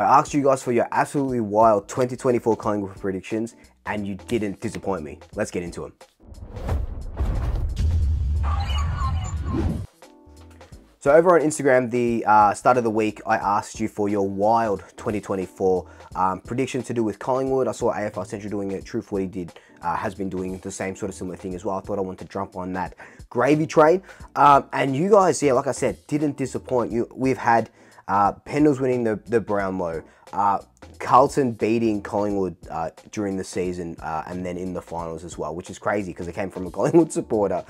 I asked you guys for your absolutely wild 2024 Collingwood predictions, and you didn't disappoint me. Let's get into them. So over on Instagram, the start of the week, I asked you for your wild 2024 prediction to do with Collingwood. I saw AFL Central doing it. True 40 did, has been doing the same sort of similar thing as well. I thought I wanted to jump on that gravy train. And you guys, yeah, like I said, didn't disappoint. We've had Pendles winning the Brownlow, Carlton beating Collingwood during the season, and then in the finals as well, which is crazy because it came from a Collingwood supporter.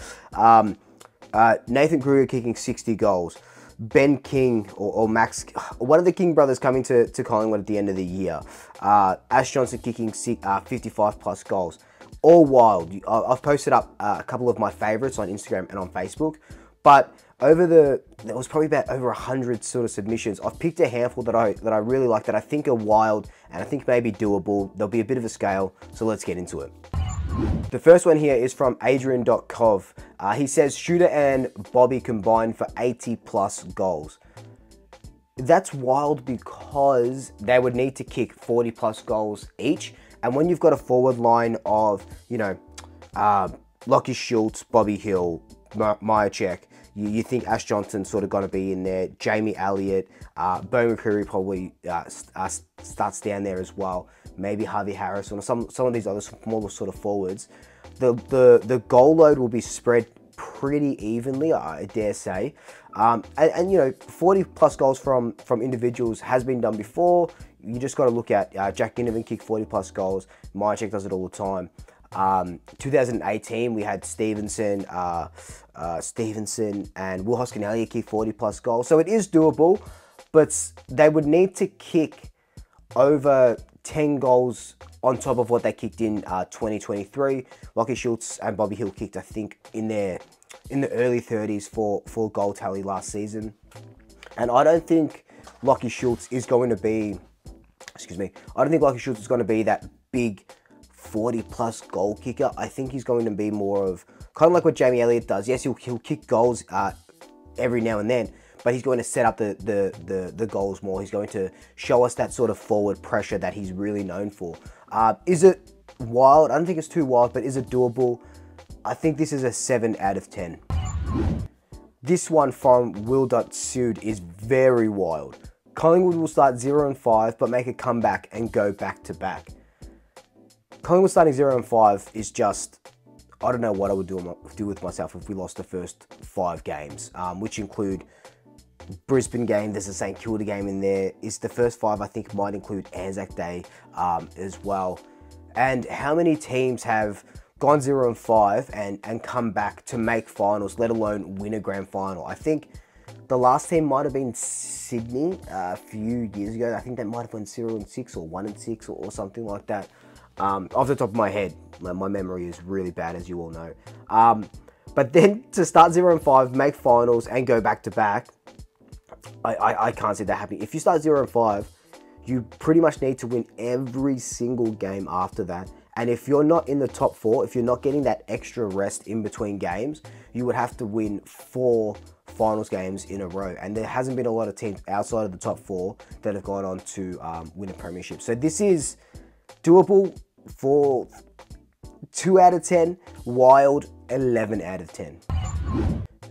Nathan Grudmaner kicking 60 goals. Ben King or Max, one of the King brothers coming to Collingwood at the end of the year. Ash Johnson kicking 55 plus goals. All wild. I've posted up a couple of my favorites on Instagram and on Facebook, but there was probably about over 100 sort of submissions. I've picked a handful that I really like, that I think are wild and I think may be doable. There'll be a bit of a scale, so let's get into it. The first one here is from Adrian.cov. He says Shooter and Bobby combined for 80 plus goals. That's wild because they would need to kick 40 plus goals each. And when you've got a forward line of, you know, Lockie Schultz, Bobby Hill, Myercheck, you think Ash Johnson's sort of going to be in there. Jamie Elliott, Bo McCurry probably starts down there as well. Maybe Harvey Harrison or some of these other smaller sort of forwards. The goal load will be spread pretty evenly, I dare say. And you know, 40 plus goals from individuals has been done before. You just got to look at Jack Ginnivan kick 40 plus goals. Myercheck does it all the time. 2018 we had Stevenson and Will Hoskin-Elliott kick 40 plus goals. So it is doable, but they would need to kick over 10 goals on top of what they kicked in 2023. Lockie Schultz and Bobby Hill kicked, I think, in the early 30s for goal tally last season. And I don't think Lockie Schultz is going to be, I don't think Lockie Schultz is going to be that big 40 plus goal kicker. I think he's going to be more of kind of like what Jamie Elliott does. Yes, he'll kick goals every now and then, but he's going to set up the goals more. He's going to show us that sort of forward pressure that he's really known for. Is it wild? I don't think it's too wild, but is it doable? I think this is a 7 out of 10. This one from Will.Sued is very wild. Collingwood will start 0-5, but make a comeback and go back-to-back. Collingwood starting 0-5 is just, I don't know what I would do with myself if we lost the first 5 games, which include Brisbane game, there's a St Kilda game in there. Is the first 5, I think, might include Anzac Day as well. And how many teams have gone 0-5 and come back to make finals, let alone win a grand final? I think the last team might have been Sydney a few years ago. I think they might have won 0-6 or 1-6 or something like that. Off the top of my head, my memory is really bad, as you all know. But then to start 0-5, make finals and go back-to-back, I can't see that happening. If you start 0-5, you pretty much need to win every single game after that. And if you're not in the top 4, if you're not getting that extra rest in between games, you would have to win 4 finals games in a row. And there hasn't been a lot of teams outside of the top 4 that have gone on to win a premiership. So this is doable for 2 out of 10, wild 11 out of 10.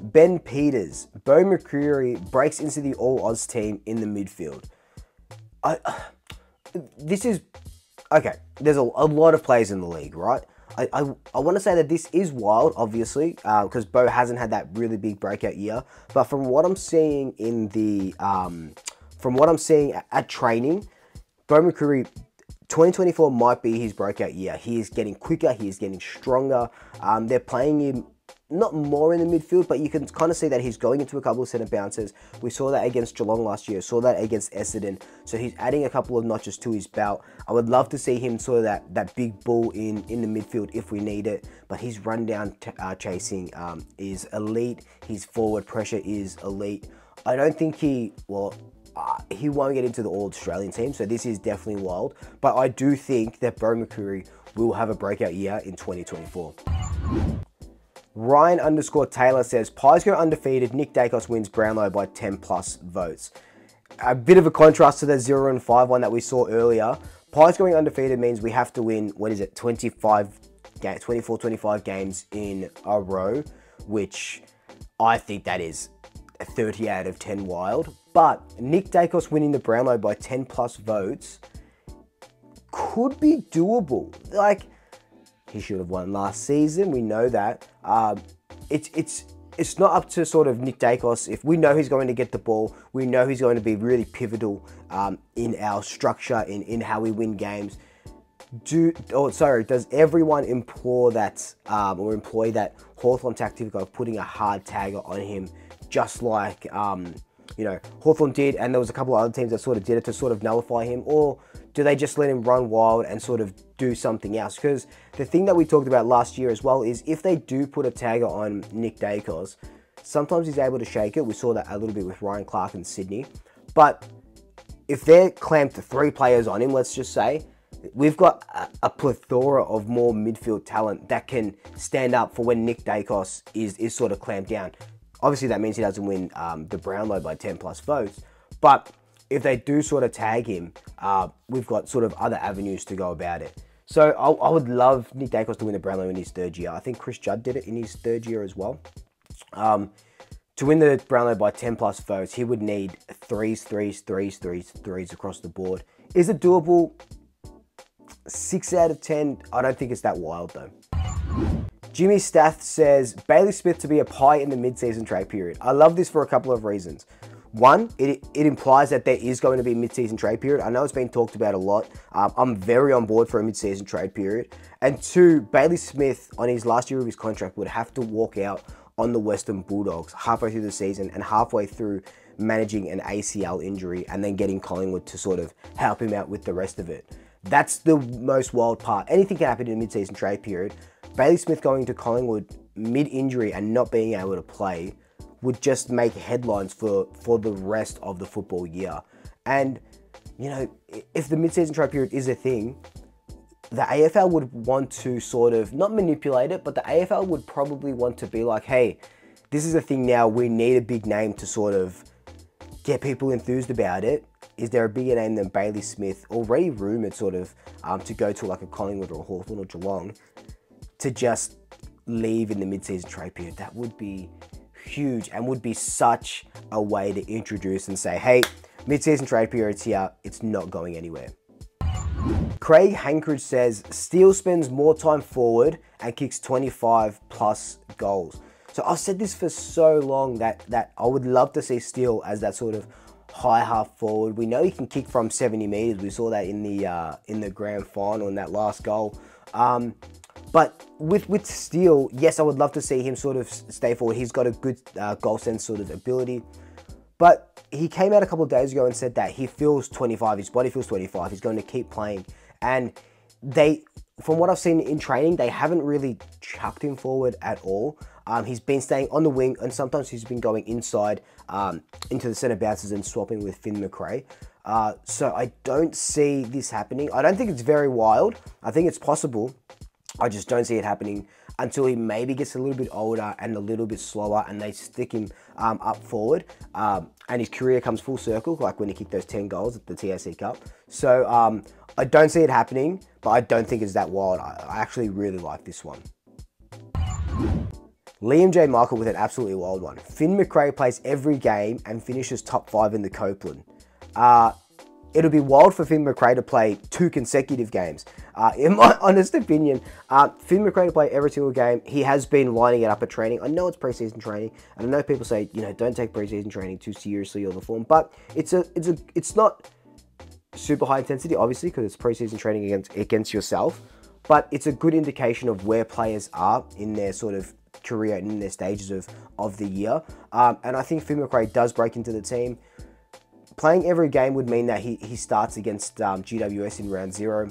Ben Peters, Bo McCurry breaks into the All-Oz team in the midfield. This is, okay, there's a lot of players in the league, right? I want to say that this is wild, obviously, because Bo hasn't had that really big breakout year. But from what I'm seeing in the, at training, Bo McCurry, 2024 might be his breakout year. He is getting quicker, he is getting stronger. They're playing him not more in the midfield, but you can kind of see that he's going into a couple of centre bounces. We saw that against Geelong last year, saw that against Essendon. So he's adding a couple of notches to his belt. I would love to see him sort of that big bull in the midfield if we need it, but his rundown chasing is elite. His forward pressure is elite. I don't think he won't get into the All-Australian team, so this is definitely wild. But I do think that Bo McCurry will have a breakout year in 2024. Ryan_Taylor says, Pies go undefeated, Nick Dacos wins Brownlow by 10 plus votes. a bit of a contrast to the 0-5 one that we saw earlier. Pies going undefeated means we have to win, 24, 25 games in a row, which I think that is a 30 out of 10 wild. But Nick Daicos winning the Brownlow by 10 plus votes could be doable. Like, he should have won last season, we know that. It's not up to sort of Nick Daicos. If we know he's going to get the ball, we know he's going to be really pivotal in our structure, in how we win games. Does everyone employ that Hawthorn tactic of putting a hard tagger on him, just like Hawthorn did, and there was a couple of other teams that sort of did it to sort of nullify him? Or do they just let him run wild and sort of do something else? Because the thing that we talked about last year as well is if they do put a tagger on Nick Daicos, sometimes he's able to shake it. We saw that a little bit with Ryan Clark in Sydney. But if they're clamped 3 players on him, let's just say, we've got a plethora of more midfield talent that can stand up for when Nick Daicos is sort of clamped down. Obviously, that means he doesn't win the Brownlow by 10 plus votes. But if they do sort of tag him, we've got sort of other avenues to go about it. So I would love Nick Daicos to win the Brownlow in his 3rd year. I think Chris Judd did it in his 3rd year as well. To win the Brownlow by 10 plus votes, he would need threes across the board. Is it doable? 6 out of 10. I don't think it's that wild though. Jimmy Stath says, Bailey Smith to be a pie in the mid-season trade period. I love this for a couple of reasons. One, it implies that there is going to be a mid-season trade period. I know it's been talked about a lot. I'm very on board for a mid-season trade period. And 2, Bailey Smith, on his last year of his contract, would have to walk out on the Western Bulldogs halfway through the season and halfway through managing an ACL injury and then getting Collingwood to sort of help him out with the rest of it. That's the most wild part. Anything can happen in a mid-season trade period. Bailey Smith going to Collingwood mid-injury and not being able to play would just make headlines for the rest of the football year. And, if the mid-season trade period is a thing, the AFL would want to sort of, not manipulate it, but the AFL would probably want to be like, hey, this is a thing now, we need a big name to sort of get people enthused about it. Is there a bigger name than Bailey Smith, already rumoured sort of to go to like a Collingwood or a Hawthorn or Geelong, to just leave in the mid-season trade period? That would be huge and would be such a way to introduce and say, hey, mid-season trade period's here, it's not going anywhere. Craig Hankridge says, Steele spends more time forward and kicks 25 plus goals. So I've said this for so long that I would love to see Steele as that sort of high half forward. We know he can kick from 70 metres. We saw that in the grand final in that last goal. But with Steele, yes, I would love to see him sort of stay forward. He's got a good goal sense sort of ability. But he came out a couple of days ago and said that he feels 25, his body feels 25, he's going to keep playing. And from what I've seen in training, they haven't really chucked him forward at all. He's been staying on the wing, and sometimes he's been going inside into the centre bounces and swapping with Finn McCrae. So I don't see this happening. I don't think it's very wild. I think it's possible. I just don't see it happening until he maybe gets a little bit older and a little bit slower and they stick him up forward and his career comes full circle, like when he kicked those 10 goals at the TAC Cup. So I don't see it happening, but I don't think it's that wild. I actually really like this one. Liam J. Michael with an absolutely wild one. Finn McCrae plays every game and finishes top 5 in the Copeland. It'll be wild for Finn McCrae to play 2 consecutive games. In my honest opinion, Finn McCrae to play every single game. He has been lining it up at training. I know it's preseason training, and I know people say, don't take preseason training too seriously or the form, but it's not super high intensity, obviously, because it's preseason training against yourself, but it's a good indication of where players are in their sort of career and in their stages of the year. And I think Finn McCrae does break into the team. Playing every game would mean that he starts against GWS in round 0.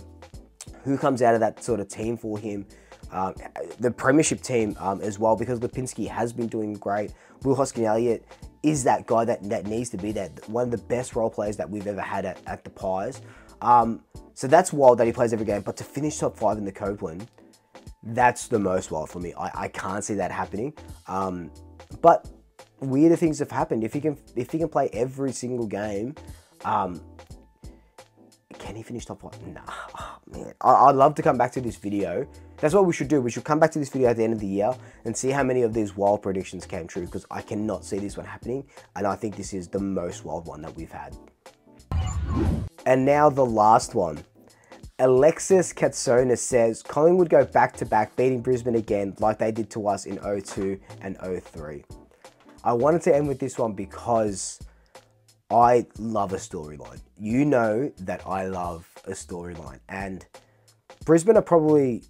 Who comes out of that sort of team for him? The premiership team as well, because Lipinski has been doing great. Will Hoskin-Elliott is that guy that needs to be there. One of the best role players that we've ever had at the Pies. So that's wild that he plays every game. But to finish top 5 in the Copeland, that's the most wild for me. I can't see that happening. But weirder things have happened. If he can play every single game, can he finish top 5? Nah, oh, man. I'd love to come back to this video. That's what we should do. We should come back to this video at the end of the year and see how many of these wild predictions came true, because I cannot see this one happening, and I think this is the most wild one that we've had. And now the last one. Alexis Katsonis says, Collingwood go back-to-back, beating Brisbane again like they did to us in 02 and 03. I wanted to end with this one because I love a storyline. You know that I love a storyline. And Brisbane are probably,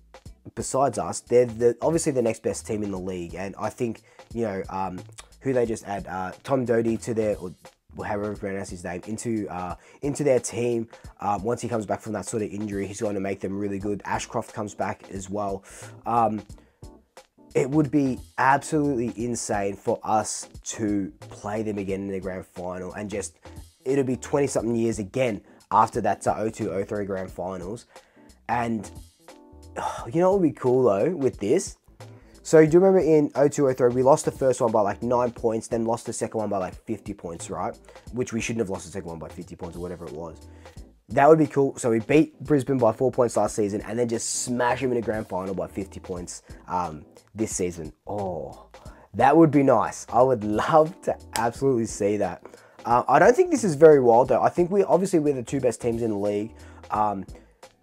besides us, they're obviously the next best team in the league. And I think, you know, who they just add, Tom Doty to their, or however you pronounce his name, into their team. Once he comes back from that sort of injury, he's going to make them really good. Ashcroft comes back as well. It would be absolutely insane for us to play them again in the grand final, and just, it'll be 20-something years again after that 02-03 grand finals. And you know what would be cool though with this? So do you remember in 02-03, we lost the first one by like 9 points, then lost the second one by like 50 points, right? Which we shouldn't have lost the second one by 50 points or whatever it was. That would be cool. So we beat Brisbane by 4 points last season, and then just smash him in a grand final by 50 points this season. Oh, that would be nice. I would love to absolutely see that. I don't think this is very wild though. I think we're the two best teams in the league.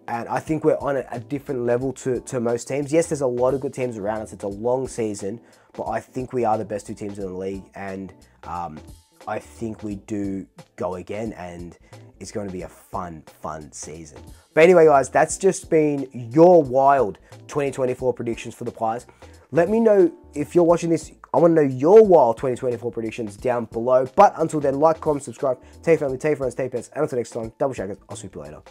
And I think we're on a different level to most teams. Yes, there's a lot of good teams around us. It's a long season, but I think we are the best two teams in the league. And I think we do go again, and it's going to be a fun season. But anyway, guys, that's just been your wild 2024 predictions for the Pies. Let me know if you're watching this. I want to know your wild 2024 predictions down below. But until then, like, comment, subscribe, tell your family, tell your friends, tell your pets, and until next time, double checkers. I'll see you later.